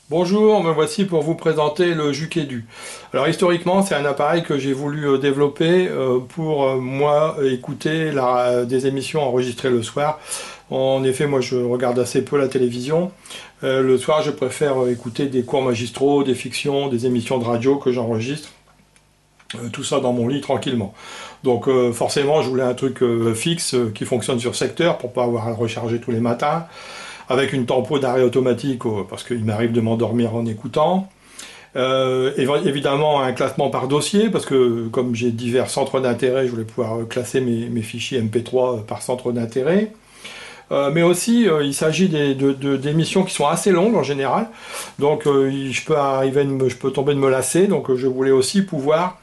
Bonjour, me voici pour vous présenter le Jukedu. Alors historiquement, c'est un appareil que j'ai voulu développer pour moi écouter des émissions enregistrées le soir. En effet, moi je regarde assez peu la télévision. Le soir, je préfère écouter des cours magistraux, des fictions, des émissions de radio que j'enregistre. Tout ça dans mon lit tranquillement. Donc forcément, je voulais un truc fixe qui fonctionne sur secteur pour pas avoir à le recharger tous les matins, avec une tempo d'arrêt automatique, parce qu'il m'arrive de m'endormir en écoutant. Évidemment, un classement par dossier, parce que comme j'ai divers centres d'intérêt, je voulais pouvoir classer mes fichiers MP3 par centre d'intérêt. Mais aussi, il s'agit d'émissions qui sont assez longues en général, donc je peux tomber de me lasser, donc je voulais aussi pouvoir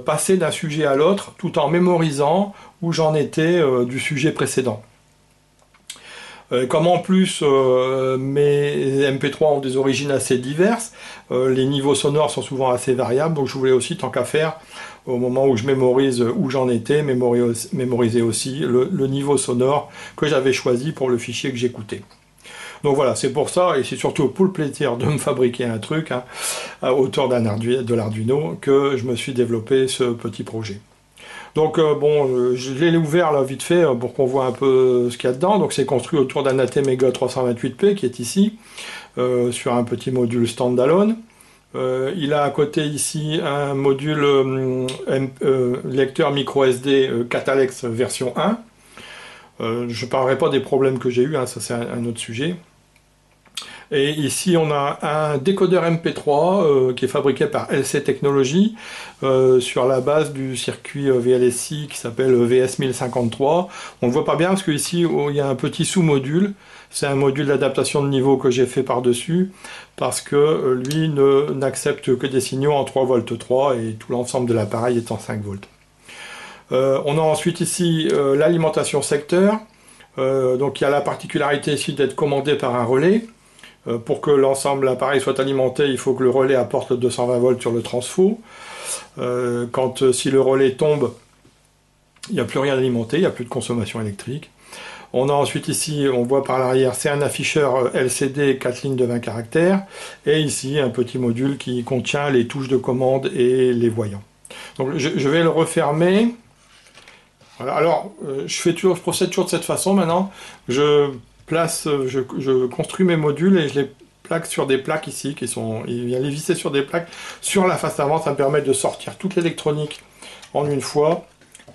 passer d'un sujet à l'autre tout en mémorisant où j'en étais du sujet précédent. Comme en plus mes MP3 ont des origines assez diverses, les niveaux sonores sont souvent assez variables, donc je voulais aussi, tant qu'à faire, au moment où je mémorise où j'en étais, mémoriser aussi le niveau sonore que j'avais choisi pour le fichier que j'écoutais. Donc voilà, c'est pour ça, et c'est surtout pour le plaisir de me fabriquer un truc autour de l'Arduino que je me suis développé ce petit projet. Donc je l'ai ouvert là vite fait pour qu'on voit un peu ce qu'il y a dedans. Donc c'est construit autour d'un ATmega 328P qui est ici, sur un petit module standalone. Il a à côté ici un module lecteur micro SD Catalex version 1. Je ne parlerai pas des problèmes que j'ai eu, ça c'est un autre sujet. Et ici, on a un décodeur MP3 qui est fabriqué par LC Technologies sur la base du circuit VLSI qui s'appelle VS1053. On ne le voit pas bien parce qu'ici, il y a un petit sous-module. C'est un module d'adaptation de niveau que j'ai fait par-dessus parce que lui n'accepte que des signaux en 3,3 V et tout l'ensemble de l'appareil est en 5 volts. On a ensuite ici l'alimentation secteur. Donc il y a la particularité ici d'être commandé par un relais. Pour que l'ensemble de l'appareil soit alimenté, il faut que le relais apporte le 220 volts sur le transfo. Si le relais tombe, il n'y a plus rien à alimenter, il n'y a plus de consommation électrique. On a ensuite ici, on voit par l'arrière, c'est un afficheur LCD 4 lignes de 20 caractères. Et ici, un petit module qui contient les touches de commande et les voyants. Donc je vais le refermer. Voilà. Alors, je procède toujours de cette façon maintenant. Je construis mes modules et je les plaque sur des plaques ici, il vient les visser sur des plaques sur la face avant, ça me permet de sortir toute l'électronique en une fois,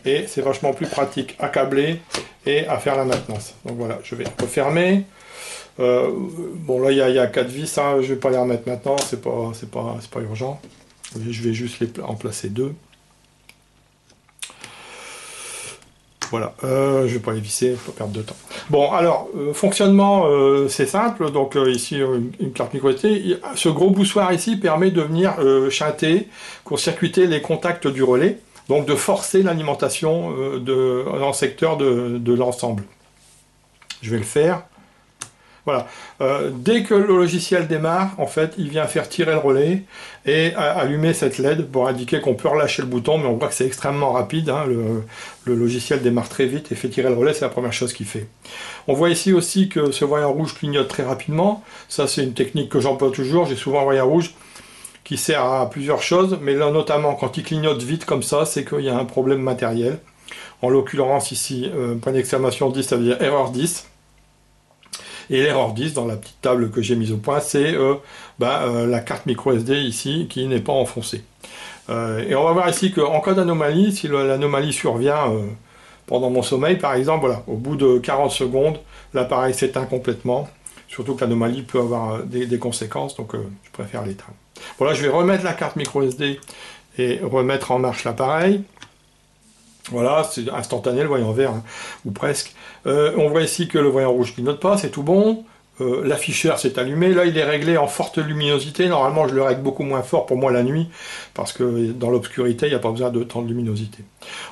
et c'est vachement plus pratique à câbler et à faire la maintenance. Donc voilà, je vais refermer. Bon là il y a 4 vis, je vais pas les remettre maintenant, c'est pas urgent. Je vais juste en placer 2. Voilà, je vais pas les visser, faut pas perdre de temps. Bon, alors, fonctionnement, c'est simple. Donc ici, une carte micro SD. Ce gros boussoir ici permet de venir chanter, court-circuiter les contacts du relais, donc de forcer l'alimentation en secteur de l'ensemble. Je vais le faire. Voilà. Dès que le logiciel démarre, en fait, il vient faire tirer le relais et allumer cette LED pour indiquer qu'on peut relâcher le bouton, mais on voit que c'est extrêmement rapide. Le logiciel démarre très vite et fait tirer le relais, c'est la première chose qu'il fait. On voit ici aussi que ce voyant rouge clignote très rapidement. Ça, c'est une technique que j'emploie toujours. J'ai souvent un voyant rouge qui sert à plusieurs choses, mais là, notamment, quand il clignote vite comme ça, c'est qu'il y a un problème matériel. En l'occurrence, ici, point d'exclamation 10, ça veut dire erreur 10. Et l'erreur 10 dans la petite table que j'ai mise au point, c'est la carte micro SD ici qui n'est pas enfoncée. Et on va voir ici qu'en cas d'anomalie, si l'anomalie survient pendant mon sommeil par exemple, voilà, au bout de 40 secondes, l'appareil s'éteint complètement. Surtout que l'anomalie peut avoir des conséquences, donc je préfère l'éteindre. Voilà, je vais remettre la carte micro SD et remettre en marche l'appareil. Voilà, c'est instantané le voyant vert, ou presque. On voit ici que le voyant rouge ne clignote pas, c'est tout bon. L'afficheur s'est allumé, là il est réglé en forte luminosité. Normalement je le règle beaucoup moins fort pour moi la nuit, parce que dans l'obscurité il n'y a pas besoin de tant de luminosité.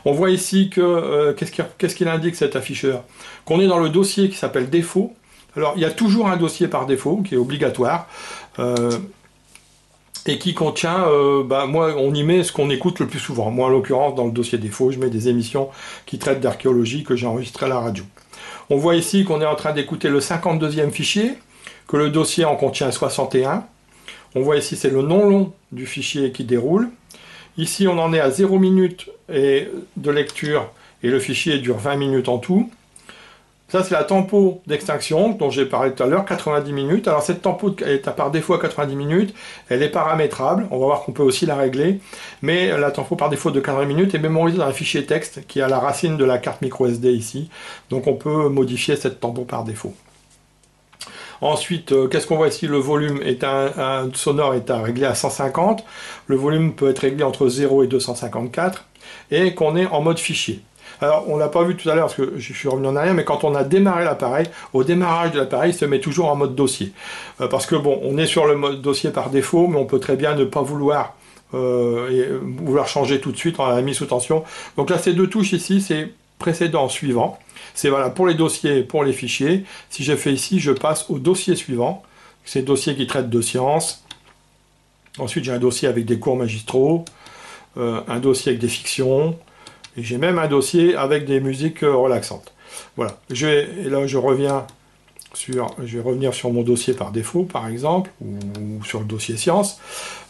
On voit ici que, qu'est-ce qu'il indique cet afficheur? Qu'on est dans le dossier qui s'appelle défaut. Alors il y a toujours un dossier par défaut, qui est obligatoire. Et qui contient, moi on y met ce qu'on écoute le plus souvent. Moi en l'occurrence dans le dossier défaut, je mets des émissions qui traitent d'archéologie que j'ai enregistrées à la radio. On voit ici qu'on est en train d'écouter le 52e fichier, que le dossier en contient 61. On voit ici, c'est le nom long du fichier qui déroule. Ici, on en est à 0 minutes de lecture et le fichier dure 20 minutes en tout. Ça, c'est la tempo d'extinction dont j'ai parlé tout à l'heure, 90 minutes. Alors, cette tempo est par défaut à 90 minutes. Elle est paramétrable. On va voir qu'on peut aussi la régler. Mais la tempo par défaut de 90 minutes est mémorisée dans un fichier texte qui est à la racine de la carte micro SD ici. Donc, on peut modifier cette tempo par défaut. Ensuite, qu'est-ce qu'on voit ici? Le volume sonore est à régler à 150. Le volume peut être réglé entre 0 et 254. Et qu'on est en mode fichier. Alors, on l'a pas vu tout à l'heure parce que je suis revenu en arrière, mais quand on a démarré l'appareil, au démarrage de l'appareil, il se met toujours en mode dossier. Parce que bon, on est sur le mode dossier par défaut, mais on peut très bien ne pas vouloir changer tout de suite en la mise sous tension. Donc là, ces deux touches ici, c'est précédent, suivant. C'est voilà pour les dossiers et pour les fichiers. Si je fais ici, je passe au dossier suivant. C'est le dossier qui traite de sciences. Ensuite, j'ai un dossier avec des cours magistraux, un dossier avec des fictions. Et j'ai même un dossier avec des musiques relaxantes. Voilà. Et là, je vais revenir sur mon dossier par défaut, par exemple, ou sur le dossier sciences.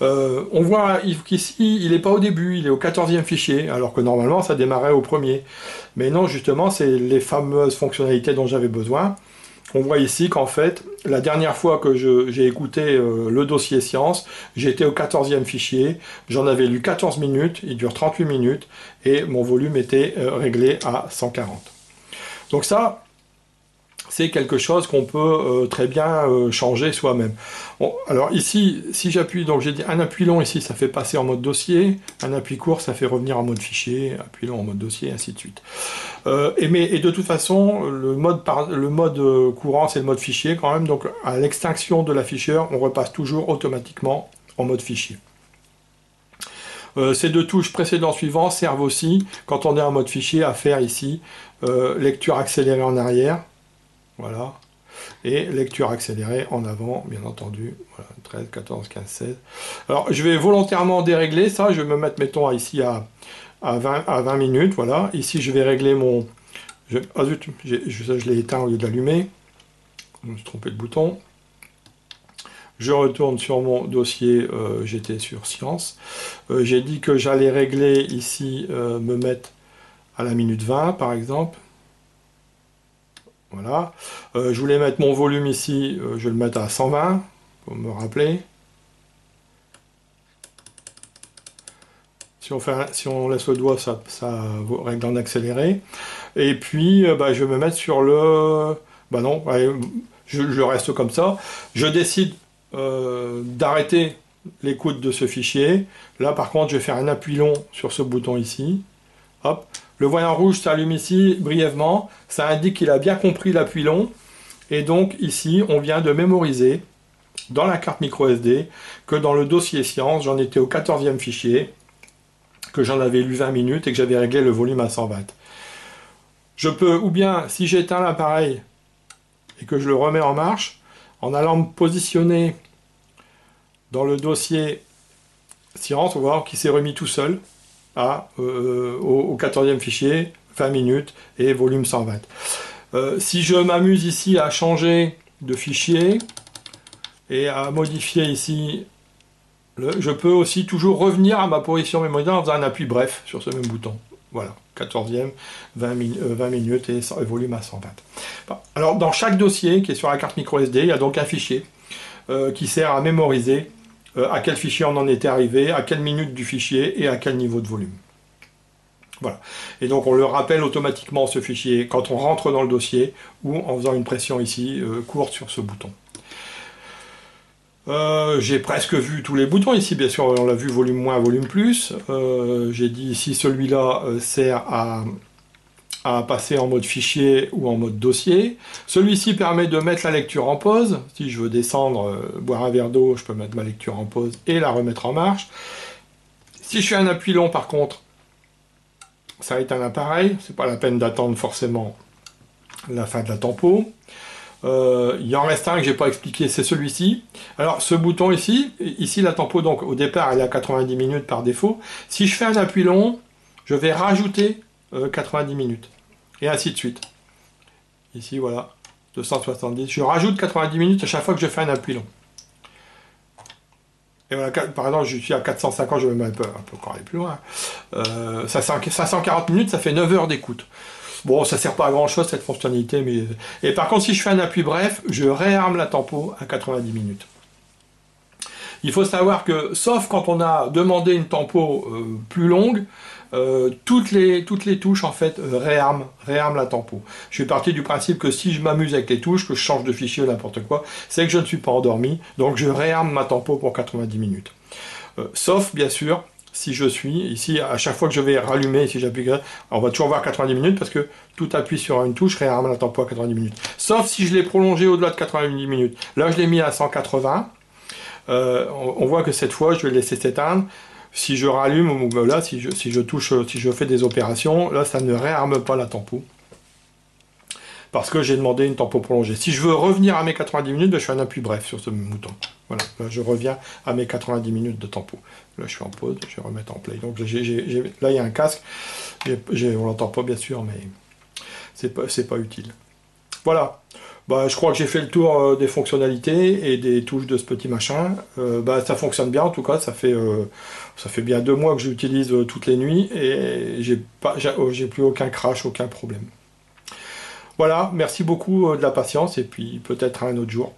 On voit qu'ici, il n'est pas au début, il est au 14e fichier, alors que normalement, ça démarrait au premier. Mais non, justement, c'est les fameuses fonctionnalités dont j'avais besoin. On voit ici qu'en fait, la dernière fois que j'ai écouté le dossier sciences, j'étais au 14e fichier, j'en avais lu 14 minutes, il dure 38 minutes, et mon volume était réglé à 140. Donc ça, c'est quelque chose qu'on peut très bien changer soi-même. Bon, alors ici, si j'appuie, donc j'ai dit un appui long ici, ça fait passer en mode dossier, un appui court, ça fait revenir en mode fichier, appui long en mode dossier, et ainsi de suite. Et de toute façon, le mode courant, c'est le mode fichier quand même, donc à l'extinction de l'afficheur, on repasse toujours automatiquement en mode fichier. Ces deux touches précédent suivant servent aussi, quand on est en mode fichier, à faire ici lecture accélérée en arrière, voilà, et lecture accélérée en avant, bien entendu, voilà, 13, 14, 15, 16. Alors, je vais volontairement dérégler ça, je vais me mettre, mettons, ici à 20 minutes, voilà. Ici, je vais régler mon... Ah zut, je l'ai éteint au lieu de l'allumer. Je me suis trompé de bouton. Je retourne sur mon dossier, j'étais sur Sciences. J'ai dit que j'allais régler ici, me mettre à la minute 20, par exemple. Voilà. Je voulais mettre mon volume ici, je vais le mettre à 120, pour me rappeler. Si on laisse le doigt, ça règle en accéléré. Et puis, je vais me mettre sur le... non, je reste comme ça. Je décide d'arrêter l'écoute de ce fichier. Là, par contre, je vais faire un appui long sur ce bouton ici. Hop. Le voyant rouge s'allume ici brièvement. Ça indique qu'il a bien compris l'appui long. Et donc, ici, on vient de mémoriser dans la carte micro SD que dans le dossier sciences, j'en étais au 14e fichier, que j'en avais lu 20 minutes et que j'avais réglé le volume à 120. Je peux, ou bien, si j'éteins l'appareil et que je le remets en marche, en allant me positionner dans le dossier science, on va voir qu'il s'est remis tout seul au 14e fichier, 20 minutes et volume 120. Si je m'amuse ici à changer de fichier et à modifier ici, je peux aussi toujours revenir à ma position mémorielle en faisant un appui bref sur ce même bouton. Voilà, 14e, 20 minutes et volume à 120. Bon, alors dans chaque dossier qui est sur la carte micro SD, il y a donc un fichier qui sert à mémoriser à quel fichier on en était arrivé, à quelle minute du fichier et à quel niveau de volume. Voilà. Et donc on le rappelle automatiquement ce fichier quand on rentre dans le dossier ou en faisant une pression ici courte sur ce bouton. J'ai presque vu tous les boutons ici, bien sûr on l'a vu volume moins, volume plus. J'ai dit ici celui-là sert à passer en mode fichier ou en mode dossier. Celui-ci permet de mettre la lecture en pause. Si je veux descendre, boire un verre d'eau, je peux mettre ma lecture en pause et la remettre en marche. Si je fais un appui long par contre, ça éteint l'appareil, c'est pas la peine d'attendre forcément la fin de la tempo. Il en reste un que j'ai pas expliqué, c'est celui-ci. Alors ce bouton ici la tempo donc au départ elle est à 90 minutes par défaut. Si je fais un appui long, je vais rajouter 90 minutes et ainsi de suite. Ici voilà, 270. Je rajoute 90 minutes à chaque fois que je fais un appui long. Et voilà, par exemple, je suis à 450, je vais même un peu encore aller plus loin. 540 minutes, ça fait 9 heures d'écoute. Bon, ça sert pas à grand chose cette fonctionnalité, mais... Et par contre, si je fais un appui bref, je réarme la tempo à 90 minutes. Il faut savoir que, sauf quand on a demandé une tempo plus longue, toutes les touches en fait réarment la tempo. Je suis parti du principe que si je m'amuse avec les touches, que je change de fichier ou n'importe quoi, c'est que je ne suis pas endormi, donc je réarme ma tempo pour 90 minutes. Sauf bien sûr si je suis ici, à chaque fois que je vais rallumer, si j'appuie, on va toujours voir 90 minutes parce que tout appui sur une touche réarme la tempo à 90 minutes. Sauf si je l'ai prolongé au-delà de 90 minutes. Là, je l'ai mis à 180. On voit que cette fois, je vais le laisser s'éteindre. Si je rallume, ou là, si je touche, si je fais des opérations, là, ça ne réarme pas la tempo. Parce que j'ai demandé une tempo prolongée. Si je veux revenir à mes 90 minutes, ben, je fais un appui bref sur ce mouton. Voilà, là, je reviens à mes 90 minutes de tempo. Là, je suis en pause, je vais remettre en play. Donc là, il y a un casque. On l'entend pas, bien sûr, mais c'est pas utile. Voilà. Bah, je crois que j'ai fait le tour des fonctionnalités et des touches de ce petit machin. Ça fonctionne bien, en tout cas. Ça fait bien 2 mois que j'utilise toutes les nuits et j'ai plus aucun crash, aucun problème. Voilà, merci beaucoup de la patience et puis peut-être à un autre jour.